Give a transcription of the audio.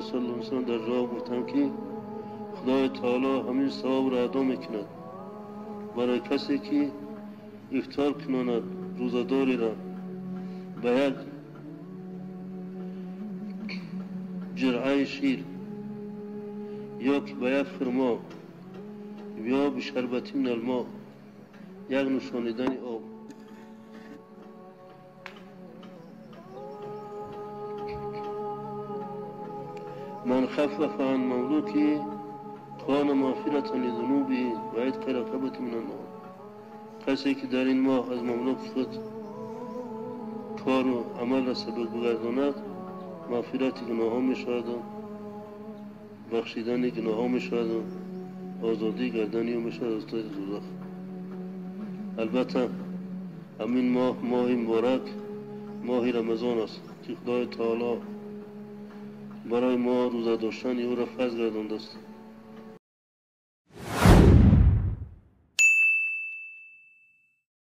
صلی الله علیه وسلم در جا گفتم که خدای تعالی همین ثواب را ادا میکند برای کسی که افطار کناند روزداری را به یک جرعه شیر یا که به یک خرما یا به شربتی من الماء یک نوشانیدن آب. من خفف عن مملوکی کان مغفرة لذنوبه و عتق رقبة من النار. کسی که در این ماه از مملوک خود کار و عمل را سبک بگرداند مغفرت گناه ها می شود، بخشیدن گناه ها می شود، آزادی گردنی می شود از دوزخ. البته همین ماه مبارک ماه رمضان است که خدای تعالی برای ما روزه داشتن او را فرض گردانده است.